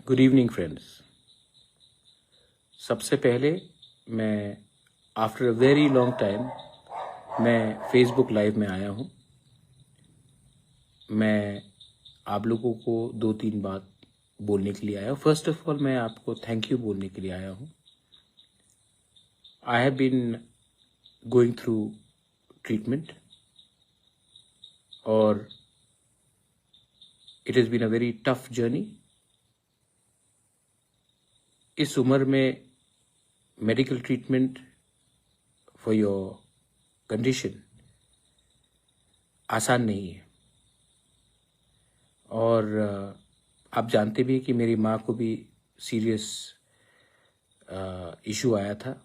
Good evening friends. सबसे पहले मैं after a very long time मैं फेसबुक लाइव में आया हूँ। मैं आप लोगों को 2-3 बात बोलने के लिए आया हूँ। फर्स्ट ऑफ ऑल मैं आपको थैंक यू बोलने के लिए आया हूँ। I have been going through treatment और it has been a very tough journey. इस उम्र में medical treatment for your condition आसान नहीं है और आप जानते भी हैं कि मेरी माँ को भी सीरियस इशू आया था।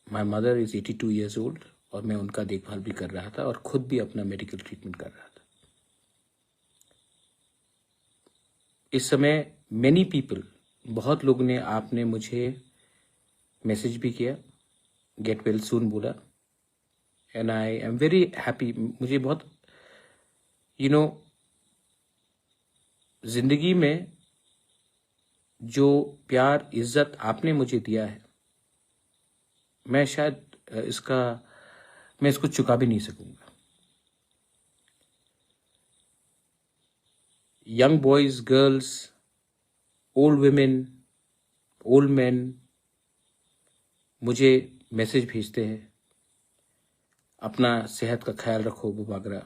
My mother is 82 years old और मैं उनका देखभाल भी कर रहा था और खुद भी अपना मेडिकल ट्रीटमेंट कर रहा था। इस समय मैनी पीपल, बहुत लोगों ने आपने मुझे मैसेज भी किया, गेट वेल सून बोला and I am very happy. मुझे बहुत जिंदगी में जो प्यार इज्जत आपने मुझे दिया है, मैं शायद मैं इसको चुका भी नहीं सकूंगा। Young boys, girls, old women, old man मुझे मैसेज भेजते हैं, अपना सेहत का ख्याल रखो वगैरह।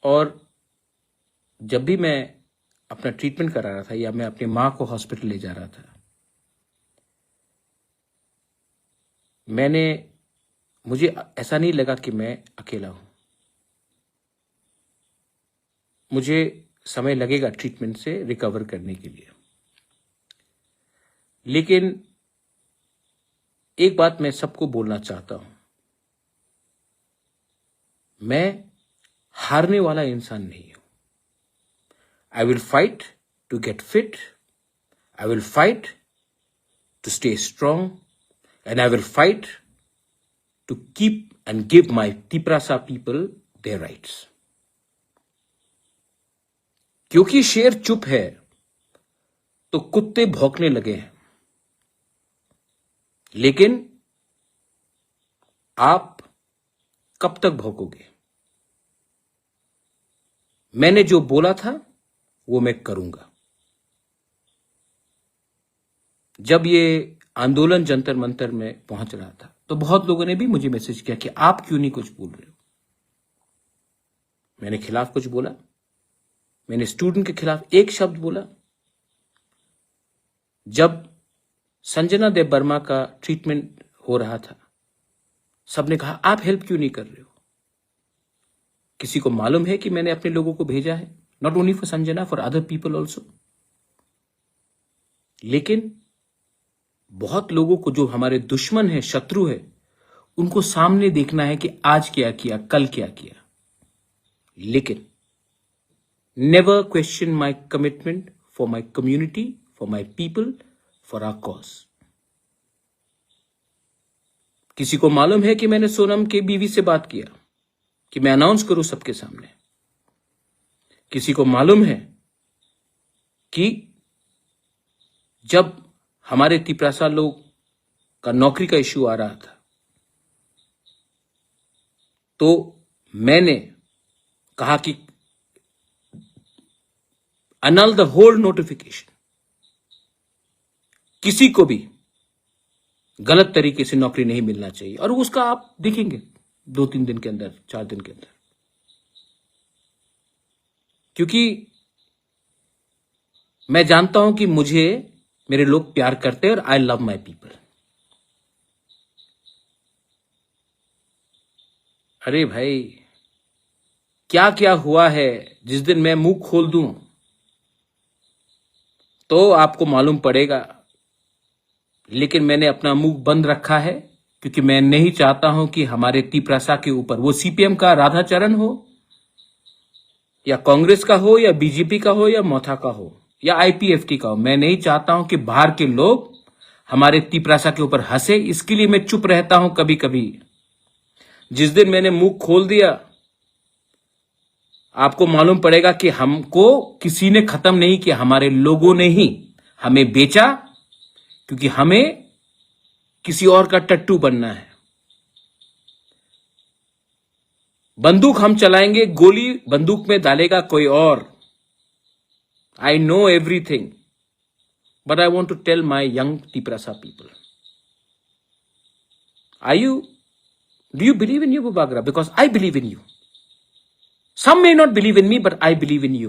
और जब भी मैं अपना ट्रीटमेंट करा रहा था या मैं अपनी माँ को हॉस्पिटल ले जा रहा था, मुझे ऐसा नहीं लगा कि मैं अकेला हूं। मुझे समय लगेगा ट्रीटमेंट से रिकवर करने के लिए, लेकिन एक बात मैं सबको बोलना चाहता हूं, मैं हारने वाला इंसान नहीं हूं। I will fight to get fit, I will fight to stay strong and I will fight to keep and give my Tiprasa people their rights. क्योंकि शेर चुप है तो कुत्ते भौंकने लगे हैं, लेकिन आप कब तक भौंकोगे? मैंने जो बोला था वो मैं करूंगा। जब ये आंदोलन जंतर मंतर में पहुंच रहा था तो बहुत लोगों ने भी मुझे मैसेज किया कि आप क्यों नहीं कुछ बोल रहे हो। मैंने खिलाफ कुछ बोला? मैंने स्टूडेंट के खिलाफ एक शब्द बोला? जब संजना देव वर्मा का ट्रीटमेंट हो रहा था, सबने कहा आप हेल्प क्यों नहीं कर रहे हो? किसी को मालूम है कि मैंने अपने लोगों को भेजा है, not only for Sanjana, for other people also. लेकिन बहुत लोगों को, जो हमारे दुश्मन है, शत्रु है, उनको सामने देखना है कि आज क्या किया, कल क्या किया। लेकिन never question my commitment for my community, for my people, for our cause. किसी को मालूम है कि मैंने सोनम के बीवी से बात किया कि मैं अनाउंस करूं सबके सामने। किसी को मालूम है कि जब हमारे तिपरासा लोग का नौकरी का इश्यू आ रहा था तो मैंने कहा कि annul द होल नोटिफिकेशन। किसी को भी गलत तरीके से नौकरी नहीं मिलना चाहिए, और उसका आप देखेंगे 2-3 दिन के अंदर, 4 दिन के अंदर। क्योंकि मैं जानता हूं कि मुझे मेरे लोग प्यार करते हैं और आई लव माई पीपल। अरे भाई, क्या क्या हुआ है, जिस दिन मैं मुंह खोल दूं तो आपको मालूम पड़ेगा। लेकिन मैंने अपना मुंह बंद रखा है क्योंकि मैं नहीं चाहता हूं कि हमारे तिपरासा के ऊपर, वो सीपीएम का राधाचरण हो या कांग्रेस का हो या बीजेपी का हो या मोथा का हो या आईपीएफटी का हो, मैं नहीं चाहता हूं कि बाहर के लोग हमारे तिपरासा के ऊपर हंसे। इसके लिए मैं चुप रहता हूं कभी कभी। जिस दिन मैंने मुंह खोल दिया, आपको मालूम पड़ेगा कि हमको किसी ने खत्म नहीं किया, हमारे लोगों ने ही हमें बेचा, क्योंकि हमें किसी और का टट्टू बनना है। बंदूक हम चलाएंगे, गोली बंदूक में डालेगा कोई और। I know everything, but I want to tell my young Tiprasa people, do you believe in you, Bubagra? Because I believe in you. Some may not believe in me, but I believe in you.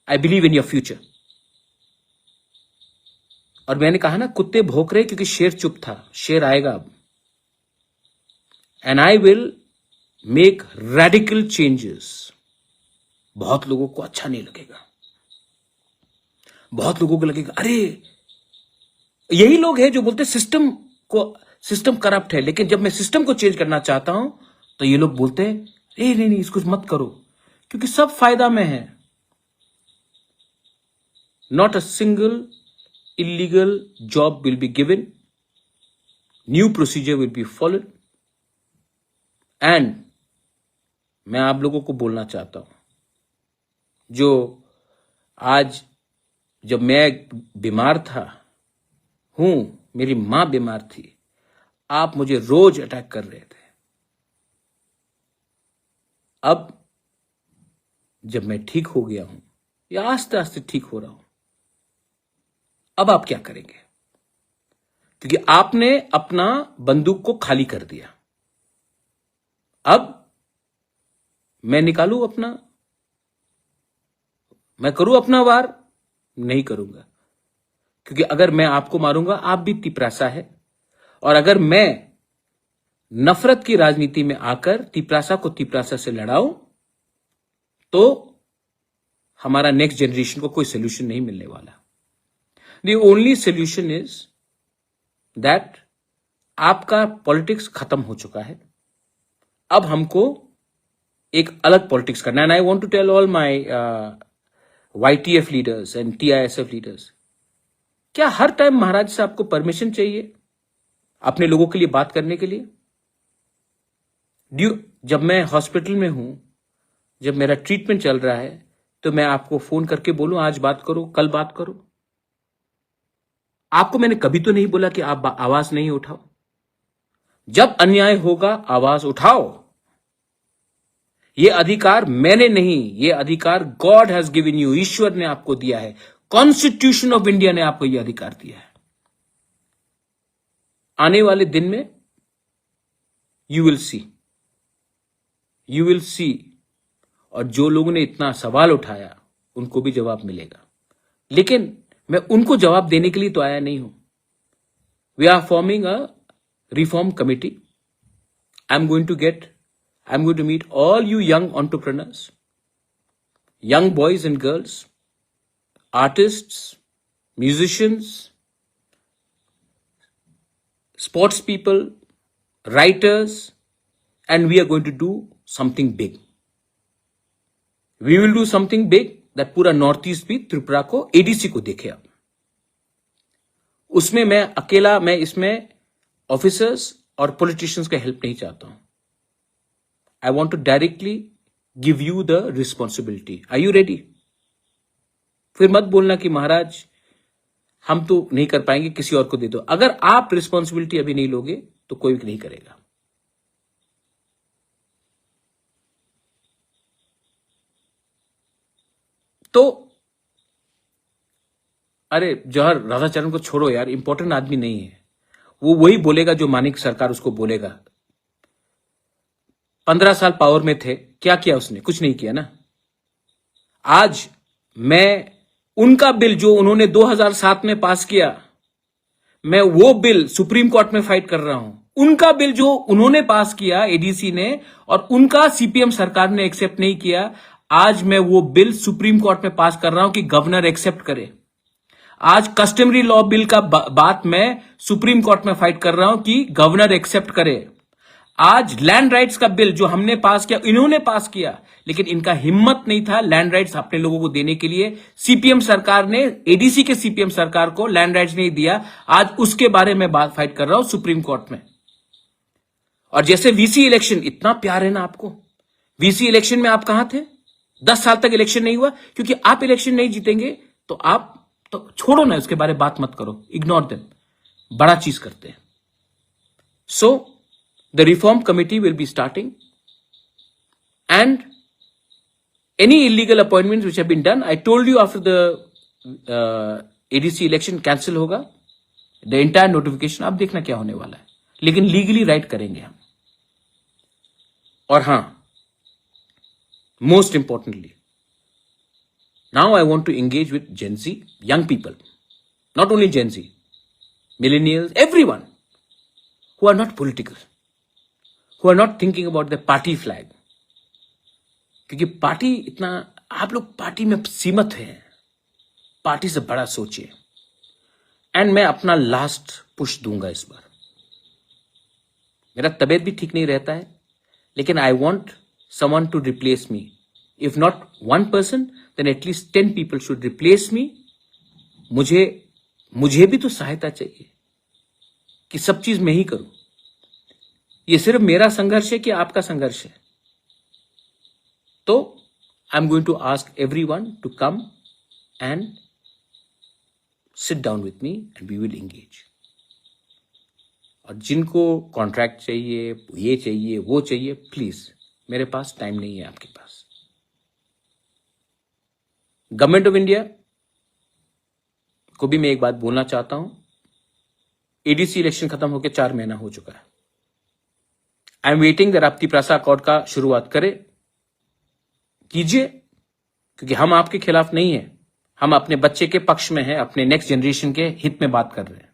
I believe in your future. और मैंने कहा ना, कुत्ते भौंक रहे क्योंकि शेर चुप था, शेर आएगा अब। And I will make radical changes. बहुत लोगों को अच्छा नहीं लगेगा, बहुत लोगों को लगेगा अरे, यही लोग हैं जो बोलते सिस्टम करप्ट है, लेकिन जब मैं सिस्टम को चेंज करना चाहता हूं तो ये लोग बोलते हैं नहीं नहीं, इसको मत करो, क्योंकि सब फायदा में है। Not a single illegal job will be given, new procedure will be followed, and मैं आप लोगों को बोलना चाहता हूं, जो आज जब मैं बीमार था मेरी मां बीमार थी, आप मुझे रोज अटैक कर रहे थे। अब जब मैं ठीक हो गया हूं या आस्ते आस्ते ठीक हो रहा हूं, अब आप क्या करेंगे? क्योंकि आपने अपना बंदूक को खाली कर दिया। अब मैं निकालूं अपना, मैं करूं अपना वार? नहीं करूंगा, क्योंकि अगर मैं आपको मारूंगा, आप भी तिपरासा है, और अगर मैं नफरत की राजनीति में आकर तिपरासा को तिपरासा से लड़ाऊं तो हमारा नेक्स्ट जनरेशन को कोई सोल्यूशन नहीं मिलने वाला। The only solution is that आपका पॉलिटिक्स खत्म हो चुका है, अब हमको एक अलग पॉलिटिक्स करना है। And I want to tell all my YTF leaders and TISF leaders, क्या हर टाइम महाराज से आपको परमिशन चाहिए अपने लोगों के लिए बात करने के लिए? जब मैं हॉस्पिटल में हूं, जब मेरा ट्रीटमेंट चल रहा है, तो मैं आपको फोन करके बोलूं आज बात करो, कल बात करो? आपको मैंने कभी तो नहीं बोला कि आप आवाज नहीं उठाओ। जब अन्याय होगा आवाज उठाओ। यह अधिकार मैंने नहीं, यह अधिकार गॉड हैज गिवन यू, ईश्वर ने आपको दिया है, कॉन्स्टिट्यूशन ऑफ इंडिया ने आपको यह अधिकार दिया है। आने वाले दिन में यू विल सी, और जो लोगों ने इतना सवाल उठाया उनको भी जवाब मिलेगा। लेकिन मैं उनको जवाब देने के लिए तो आया नहीं हूं। We are forming a reform committee. I am going to meet all you young entrepreneurs, young boys and girls, artists, musicians, sports people, writers, and we are going to do something big. We will do something big that पूरा north east भी त्रिपुरा को, ADC को देखे। अब उसमें मैं इसमें officers और पॉलिटिशियंस का हेल्प नहीं चाहता हूं। I want to directly give you the responsibility. Are you ready? फिर मत बोलना कि महाराज हम तो नहीं कर पाएंगे, किसी और को दे दो। अगर आप रिस्पॉन्सिबिलिटी अभी नहीं लोगे तो कोई भी नहीं करेगा। तो अरे जौहर राधाचरण को छोड़ो यार, इंपॉर्टेंट आदमी नहीं है वो। वही बोलेगा जो मानिक सरकार उसको बोलेगा। 15 साल पावर में थे, क्या किया उसने? कुछ नहीं किया ना। आज मैं उनका बिल जो उन्होंने 2007 में पास किया, मैं वो बिल सुप्रीम कोर्ट में फाइट कर रहा हूं। उनका बिल जो उन्होंने पास किया ADC ने, और उनका CPM सरकार ने एक्सेप्ट नहीं किया, आज मैं वो बिल सुप्रीम कोर्ट में पास कर रहा हूं कि गवर्नर एक्सेप्ट करे। आज कस्टमरी लॉ बिल का बात मैं सुप्रीम कोर्ट में फाइट कर रहा हूं कि गवर्नर एक्सेप्ट करे। आज लैंड राइट्स का बिल जो हमने पास किया, इन्होंने पास किया, लेकिन इनका हिम्मत नहीं था लैंड राइट्स अपने लोगों को देने के लिए। CPM सरकार ने, ADC के CPM सरकार को लैंड राइट्स नहीं दिया। आज उसके बारे में बात फाइट कर रहा हूं सुप्रीम कोर्ट में। और जैसे VC इलेक्शन, इतना प्यार है ना आपको, VC इलेक्शन में आप कहां थे? 10 साल तक इलेक्शन नहीं हुआ क्योंकि आप इलेक्शन नहीं जीतेंगे तो आप तो छोड़ो ना, उसके बारे में बात मत करो, इग्नोर देम। बड़ा चीज करते हैं। So the reform committee will be starting and any illegal appointments which have been done, I told you after the ADC election cancel होगा, the entire notification, आप देखना क्या होने वाला है, लेकिन लीगली राइट करेंगे हम। और हां, most importantly, now I want to engage with Gen Z, young people, not only Gen Z, millennials, everyone who are not political, who are not thinking about the party flag, क्योंकि party इतना, आप लोग party में सीमित हैं, party से बड़ा सोचिए। एंड मैं अपना लास्ट पुश दूंगा इस बार। मेरा तबीयत भी ठीक नहीं रहता है, लेकिन I want someone to replace me. If not 1 person, then at least 10 people should replace me. मुझे भी तो सहायता चाहिए कि सब चीज मैं ही करूं। ये सिर्फ मेरा संघर्ष है कि आपका संघर्ष है? तो I am going to ask everyone to come and sit down with me and we will engage. और जिनको कॉन्ट्रैक्ट चाहिए, ये चाहिए, वो चाहिए, प्लीज, मेरे पास टाइम नहीं है आपके पास। गवर्नमेंट ऑफ इंडिया को भी मैं एक बात बोलना चाहता हूं। एडीसी इलेक्शन खत्म होकर 4 महीना हो चुका है। आई एम वेटिंग दैट राप्ती प्रासा अकॉर्ड का शुरुआत कीजिए, क्योंकि हम आपके खिलाफ नहीं है, हम अपने बच्चे के पक्ष में हैं, अपने नेक्स्ट जनरेशन के हित में बात कर रहे हैं।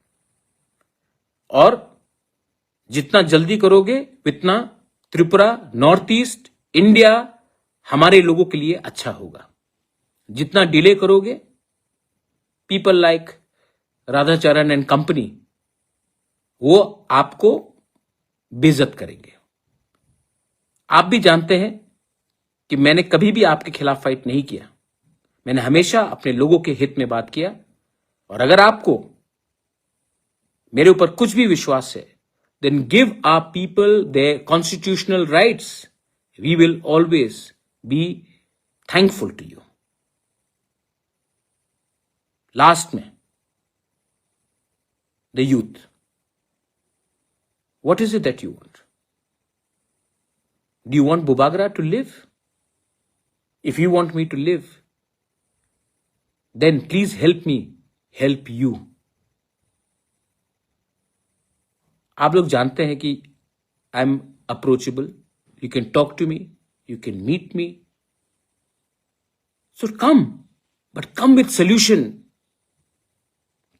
और जितना जल्दी करोगे उतना त्रिपुरा, नॉर्थ ईस्ट, इंडिया हमारे लोगों के लिए अच्छा होगा। जितना डिले करोगे, people like Radhacharan and company वो आपको बेइज्जत करेंगे। आप भी जानते हैं कि मैंने कभी भी आपके खिलाफ फाइट नहीं किया, मैंने हमेशा अपने लोगों के हित में बात किया। और अगर आपको मेरे ऊपर कुछ भी विश्वास है, then give our people their constitutional rights, we will always be thankful to you. Last में, the youth, what is it that you want? Do you want बुबागरा to live? If you want me to live, then please help me help you. आप लोग जानते हैं कि I am approachable. You can talk to me. You can meet me. So come, but come with solution.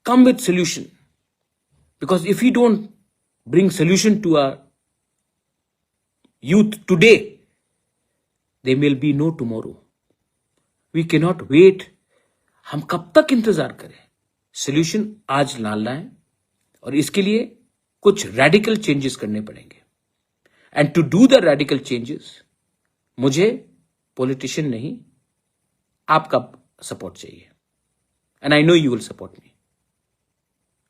Come with solution. Because if we don't bring solution to our youth today, there will be no tomorrow. We cannot wait. हम कब तक इंतजार करें? Solution आज लाना है और इसके लिए कुछ रेडिकल चेंजेस करने पड़ेंगे। And to do the radical changes, मुझे पॉलिटिशियन नहीं, आपका सपोर्ट चाहिए। And I know you will support me.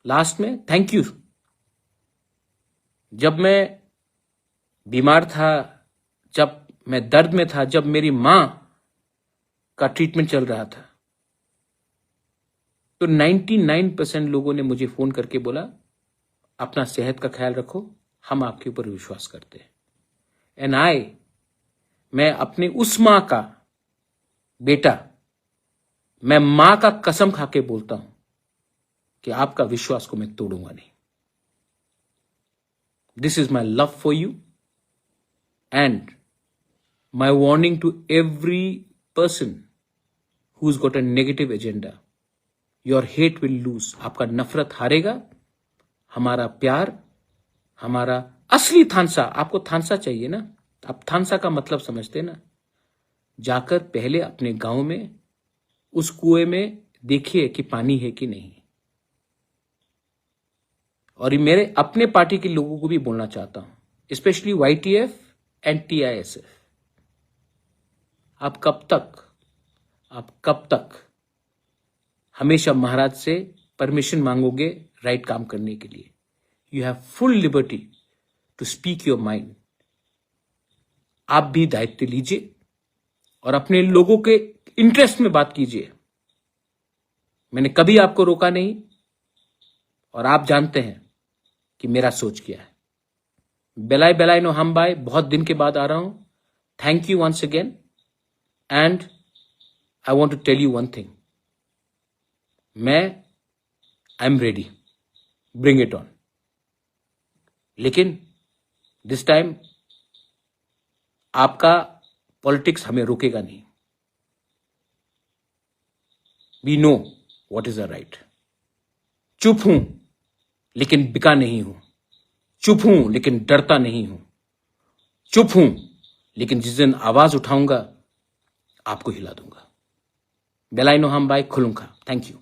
Last में थैंक यू। जब मैं बीमार था, जब मैं दर्द में था, जब मेरी मां का ट्रीटमेंट चल रहा था, तो 99% लोगों ने मुझे फोन करके बोला, अपना सेहत का ख्याल रखो, हम आपके ऊपर विश्वास करते हैं। एंड मैं अपने उस मां का बेटा, मैं मां का कसम खा के बोलता हूं कि आपका विश्वास को मैं तोड़ूंगा नहीं। This is my love for you and my warning to every person who's got a negative agenda, your hate will lose. आपका नफरत हारेगा, हमारा प्यार, हमारा असली थानसा, आपको थानसा चाहिए ना, आप थानसा का मतलब समझते ना? जाकर पहले अपने गांव में उस कुएं में देखिए कि पानी है कि नहीं। और ये मेरे अपने पार्टी के लोगों को भी बोलना चाहता हूं, स्पेशली YTF एंड TISF, आप कब तक हमेशा महाराज से परमिशन मांगोगे राइट काम करने के लिए? You have full liberty to speak your mind. आप भी दायित्व लीजिए और अपने लोगों के इंटरेस्ट में बात कीजिए। मैंने कभी आपको रोका नहीं और आप जानते हैं कि मेरा सोच क्या है। बेलाई बेलाई नो हम बाय, बहुत दिन के बाद आ रहा हूं। Thank you once again and I want to tell you one thing, I am ready, bring it on. लेकिन दिस टाइम आपका पॉलिटिक्स हमें रोकेगा नहीं। We know what is the right. चुप हूं लेकिन बिका नहीं हूं, चुप हूं लेकिन डरता नहीं हूं, चुप हूं लेकिन जिस दिन आवाज उठाऊंगा आपको हिला दूंगा। बेलाई नो हम बाय, खुलूंगा। Thank you.